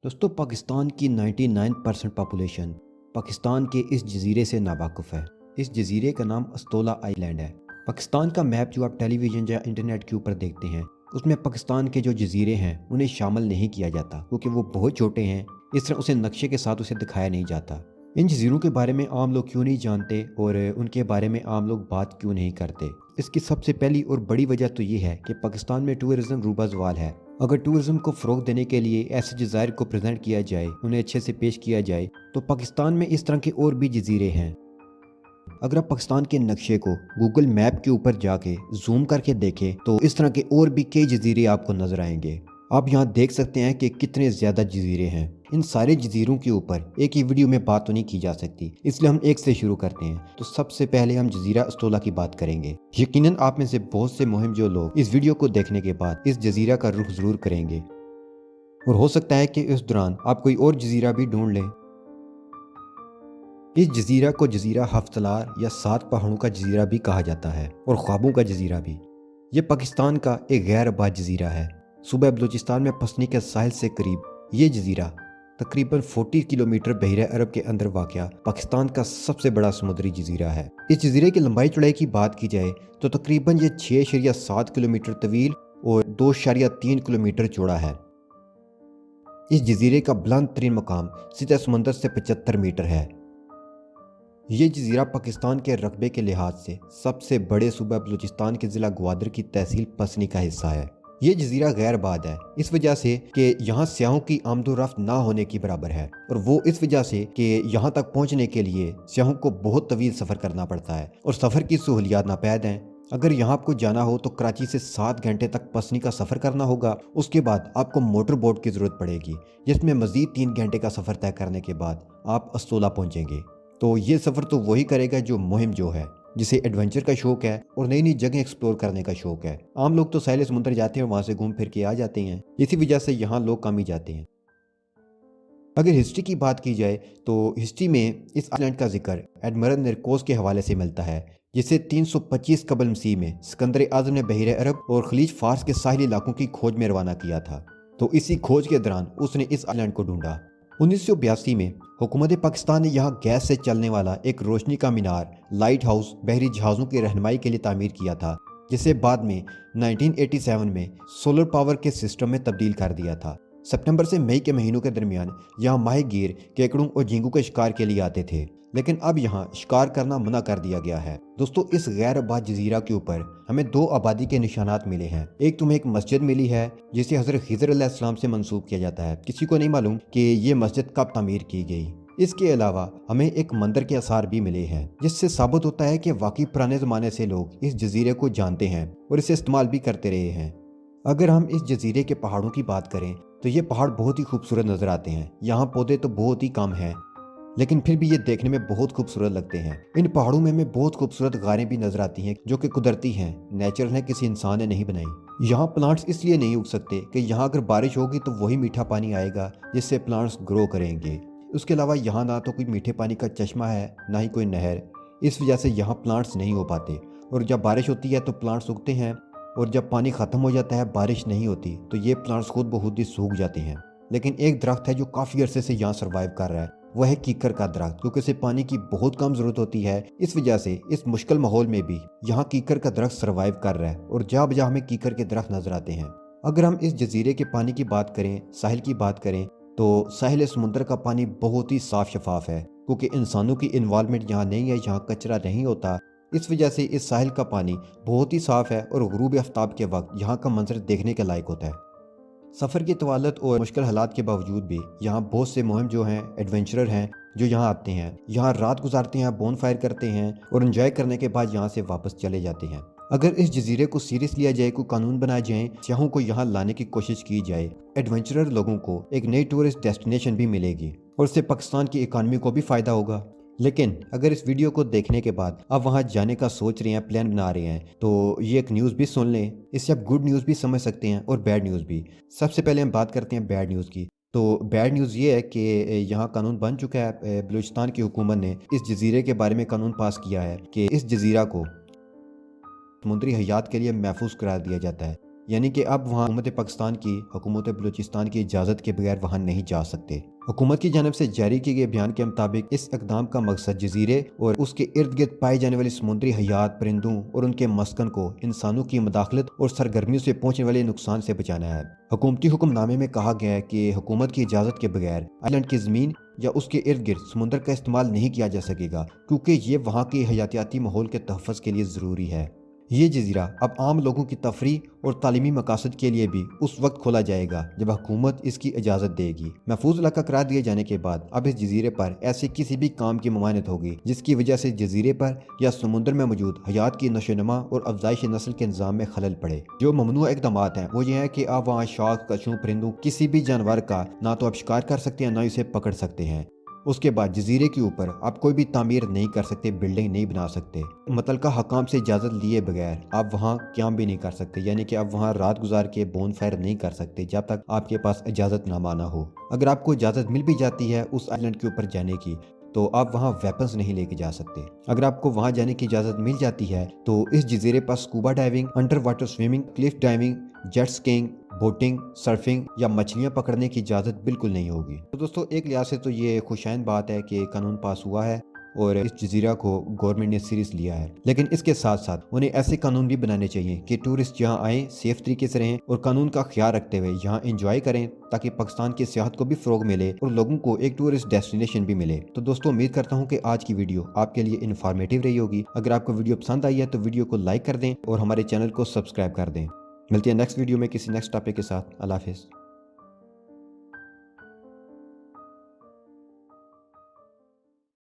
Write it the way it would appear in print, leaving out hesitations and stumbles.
दोस्तों, पाकिस्तान की 99% पॉपुलेशन पाकिस्तान के इस जजीरे से नावाकुफ़ है। इस जजीरे का नाम अस्तोला आइलैंड है। पाकिस्तान का मैप जो आप टेलीविज़न या इंटरनेट के ऊपर देखते हैं, उसमें पाकिस्तान के जो जजीरे हैं उन्हें शामिल नहीं किया जाता क्योंकि वो बहुत छोटे हैं। इस तरह उसे नक्शे के साथ उसे दिखाया नहीं जाता। इन जजीरों के बारे में आम लोग क्यों नहीं जानते और उनके बारे में आम लोग बात क्यों नहीं करते? इसकी सबसे पहली और बड़ी वजह तो ये है कि पाकिस्तान में टूरिज़्म रूबा ज़वाल है। अगर टूरिज़्म को फ़रोग़ देने के लिए ऐसे जज़ायर को प्रेजेंट किया जाए, उन्हें अच्छे से पेश किया जाए, तो पाकिस्तान में इस तरह के और भी जजीरे हैं। अगर आप पाकिस्तान के नक्शे को गूगल मैप के ऊपर जाके जूम करके देखें तो इस तरह के और भी कई जजीरे आपको नज़र आएंगे। आप यहाँ देख सकते हैं कि कितने ज़्यादा जजीरे हैं। इन सारे जजीरों के ऊपर एक ही वीडियो में बात तो नहीं की जा सकती, इसलिए हम एक से शुरू करते हैं। तो सबसे पहले हम जजीरा अस्तोला की बात करेंगे। यकीनन आप में से बहुत से मुहिम जो लोग इस वीडियो को देखने के बाद इस जजीरा का रुख ज़रूर करेंगे और हो सकता है कि इस दौरान आप कोई और जजीरा भी ढूंढ लें। इस जजीरा को जजीरा हफ्तलार या 7 पहाड़ों का जजीरा भी कहा जाता है और ख्वाबों का जजीरा भी। ये पाकिस्तान का एक गैर आबाद जजीरा है। सूबा बलूचिस्तान में पसनी के साहिल से करीब ये जजीरा तकरीबन 40 किलोमीटर बहरे अरब के अंदर वाक़या पाकिस्तान का सबसे बड़ा समुद्री जजीरा है। इस जजीरे की लंबाई चौड़ाई की बात की जाए तो तकरीबन ये 6.7 किलोमीटर तवील और 2.3 किलोमीटर चौड़ा है। इस जजीरे का बुलंद तरीन मकाम सतह समंदर से 75 मीटर है। ये जजीरा पाकिस्तान के रकबे के लिहाज से सबसे बड़े सूबा बलूचिस्तान के ज़िला ग्वादर की तहसील पसनी का हिस्सा है। ये जजीरा गैर आबाद है इस वजह से कि यहाँ सियाहों की आमदोरफ्त ना होने की बराबर है, और वो इस वजह से कि यहाँ तक पहुँचने के लिए सियाहों को बहुत तवील सफ़र करना पड़ता है और सफ़र की सहूलियात नापैद हैं। अगर यहाँ आपको जाना हो तो कराची से 7 घंटे तक पसनी का सफ़र करना होगा। उसके बाद आपको मोटर बोट की ज़रूरत पड़ेगी, जिसमें मज़ीद 3 घंटे का सफ़र तय करने के बाद आप अस्तोला पहुँचेंगे। तो ये सफ़र तो वही करेगा जो मुहिम जो है, जिसे एडवेंचर का शौक है और नई नई जगह एक्सप्लोर करने का शौक है। आम लोग तो साहिल समुद्र जाते हैं और वहाँ से घूम फिर के आ जाते हैं, इसी वजह से यहाँ लोग कम ही जाते हैं। अगर हिस्ट्री की बात की जाए तो हिस्ट्री में इस आइलैंड का जिक्र एडमिरल निरकोस के हवाले से मिलता है, जिसे 325 कबल मसीह में सिकंदर आज़म ने बहरे अरब और खलीज फार्स के साहिली इलाकों की खोज में रवाना किया था। तो इसी खोज के दौरान उसने इस आइलैंड को ढूंढा। 1982 में हुकूमत पाकिस्तान ने यहाँ गैस से चलने वाला एक रोशनी का मीनार लाइट हाउस बहरी जहाज़ों की रहनुमाई के लिए तामीर किया था, जिसे बाद में 1987 में सोलर पावर के सिस्टम में तब्दील कर दिया था। सितंबर से मई के महीनों के दरमियान यहाँ माहीगीर केकड़ों और झींगों के शिकार के लिए आते थे, लेकिन अब यहाँ शिकार करना मना कर दिया गया है। दोस्तों, इस गैर आबाद जजीरा के ऊपर हमें 2 आबादी के निशानात मिले हैं। एक तुम्हें एक मस्जिद मिली है जिसे हज़रत खिज़र अलैहिस्सलाम से मंसूब किया जाता है। किसी को नहीं मालूम कि ये मस्जिद कब तामीर की गई। इसके अलावा हमें एक मंदिर के आसार भी मिले हैं, जिससे साबित होता है कि वाकई पुराने ज़माने से लोग इस जजीरे को जानते हैं और इसे इस्तेमाल भी करते रहे हैं। अगर हम इस जजीरे के पहाड़ों की बात करें तो ये पहाड़ बहुत ही खूबसूरत नज़र आते हैं। यहाँ पौधे तो बहुत ही कम हैं, लेकिन फिर भी ये देखने में बहुत खूबसूरत लगते हैं। इन पहाड़ों में हमें बहुत खूबसूरत गारें भी नजर आती हैं जो कि कुदरती हैं, नेचुरल हैं, किसी इंसान ने नहीं बनाई। यहाँ प्लांट्स इसलिए नहीं उग सकते कि यहाँ अगर बारिश होगी तो वही मीठा पानी आएगा जिससे प्लांट्स ग्रो करेंगे। उसके अलावा यहाँ ना तो कोई मीठे पानी का चश्मा है, ना ही कोई नहर। इस वजह से यहाँ प्लांट्स नहीं हो पाते, और जब बारिश होती है तो प्लांट्स उगते हैं, और जब पानी ख़त्म हो जाता है, बारिश नहीं होती, तो ये प्लांट्स खुद बहुत ही सूख जाते हैं। लेकिन एक दरख्त है जो काफ़ी अरसे से यहाँ सर्वाइव कर रहा है, वह है कीकर का दरख्त, क्योंकि इसे पानी की बहुत कम ज़रूरत होती है। इस वजह से इस मुश्किल माहौल में भी यहाँ कीकर का दरख्त सर्वाइव कर रहा है, और जहाँ बजा हमें कीकर के दरख्त नजर आते हैं। अगर हम इस जजीरे के पानी की बात करें, साहिल की बात करें, तो साहिल समुद्र का पानी बहुत ही साफ शफाफ है, क्योंकि इंसानों की इन्वॉल्वमेंट यहाँ नहीं है, यहाँ कचरा नहीं होता। इस वजह से इस साहिल का पानी बहुत ही साफ है और गुरूब आफ्ताब के वक्त यहाँ का मंजर देखने के लायक होता है। सफ़र की तवालत और मुश्किल हालात के बावजूद भी यहाँ बहुत से मुहिम जो हैं, एडवेंचरर हैं जो यहाँ आते हैं, यहाँ रात गुजारते हैं, बोन फायर करते हैं और एंजॉय करने के बाद यहाँ से वापस चले जाते हैं। अगर इस जजीरे को सीरियस लिया जाए, कोई कानून बनाए जाए, सियाहों को यहाँ लाने की कोशिश की जाए, एडवेंचरर लोगों को एक नई टूरिस्ट डेस्टिनेशन भी मिलेगी और इससे पाकिस्तान की इकानमी को भी फ़ायदा होगा। लेकिन अगर इस वीडियो को देखने के बाद आप वहाँ जाने का सोच रहे हैं, प्लान बना रहे हैं, तो ये एक न्यूज़ भी सुन लें। इससे आप गुड न्यूज़ भी समझ सकते हैं और बैड न्यूज़ भी। सबसे पहले हम बात करते हैं बैड न्यूज़ की। तो बैड न्यूज़ ये है कि यहाँ कानून बन चुका है। बलूचिस्तान की हुकूमत ने इस जजीरे के बारे में कानून पास किया है कि इस जजीरा को समुद्री हयात के लिए महफूज करार दिया जाता है। یعنی کہ اب وہاں حکومت پاکستان کی حکومت بلوچستان کی اجازت کے بغیر وہاں نہیں جا سکتے۔ حکومت کی جانب سے جاری کیے گئے بیان کے مطابق اس اقدام کا مقصد جزیرے اور اس کے ارد گرد پائی جانے والی سمندری حیات، پرندوں اور ان کے مسکن کو انسانوں کی مداخلت اور سرگرمیوں سے پہنچنے والے نقصان سے بچانا ہے۔ حکومتی حکم نامے میں کہا گیا ہے کہ حکومت کی اجازت کے بغیر آئی لینڈ کی زمین یا اس کے ارد گرد سمندر کا استعمال نہیں کیا جا سکے گا، کیونکہ یہ وہاں کے حیاتیاتی ماحول کے تحفظ کے لیے ضروری ہے۔ یہ جزیرہ اب عام لوگوں کی تفریح اور تعلیمی مقاصد کے لیے بھی اس وقت کھولا جائے گا جب حکومت اس کی اجازت دے گی۔ محفوظ علاقہ قرار دیے جانے کے بعد اب اس جزیرے پر ایسے کسی بھی کام کی ممانعت ہوگی جس کی وجہ سے جزیرے پر یا سمندر میں موجود حیات کی نشو و نما اور افزائش نسل کے نظام میں خلل پڑے۔ جو ممنوع اقدامات ہیں وہ یہ ہے کہ آپ وہاں شاخ، کچھوں، پرندوں، کسی بھی جانور کا نہ تو آپ شکار کر سکتے ہیں نہ اسے پکڑ سکتے ہیں۔ اس کے بعد جزیرے کے اوپر آپ کوئی بھی تعمیر نہیں کر سکتے، بلڈنگ نہیں بنا سکتے۔ متعلقہ حکام سے اجازت لیے بغیر آپ وہاں قیام بھی نہیں کر سکتے، یعنی کہ آپ وہاں رات گزار کے بون فائر نہیں کر سکتے جب تک آپ کے پاس اجازت نامہ نہ ہو۔ اگر آپ کو اجازت مل بھی جاتی ہے اس آئی لینڈ کے اوپر جانے کی تو آپ وہاں ویپنز نہیں لے کے جا سکتے۔ اگر آپ کو وہاں جانے کی اجازت مل جاتی ہے تو اس جزیرے پر scuba diving, under water swimming, cliff diving, jet skiing, boating, surfing یا مچھلیاں پکڑنے کی اجازت بالکل نہیں ہوگی۔ تو دوستو ایک لحاظ سے تو یہ خوشائند بات ہے کہ قانون پاس ہوا ہے اور اس جزیرہ کو گورنمنٹ نے سیریس لیا ہے، لیکن اس کے ساتھ ساتھ انہیں ایسے قانون بھی بنانے چاہیے کہ ٹورسٹ یہاں آئیں، سیف طریقے سے رہیں اور قانون کا خیال رکھتے ہوئے یہاں انجوائے کریں، تاکہ پاکستان کی سیاحت کو بھی فروغ ملے اور لوگوں کو ایک ٹورسٹ ڈیسٹینیشن بھی ملے۔ تو دوستو امید کرتا ہوں کہ آج کی ویڈیو آپ کے لیے انفارمیٹیو رہی ہوگی۔ اگر آپ کو ویڈیو پسند آئی ہے تو ویڈیو کو لائک کر دیں اور ہمارے چینل کو سبسکرائب کر دیں۔ ملتے ہیں نیکسٹ ویڈیو میں کسی نیکسٹ ٹاپک کے ساتھ۔ اللہ حافظ۔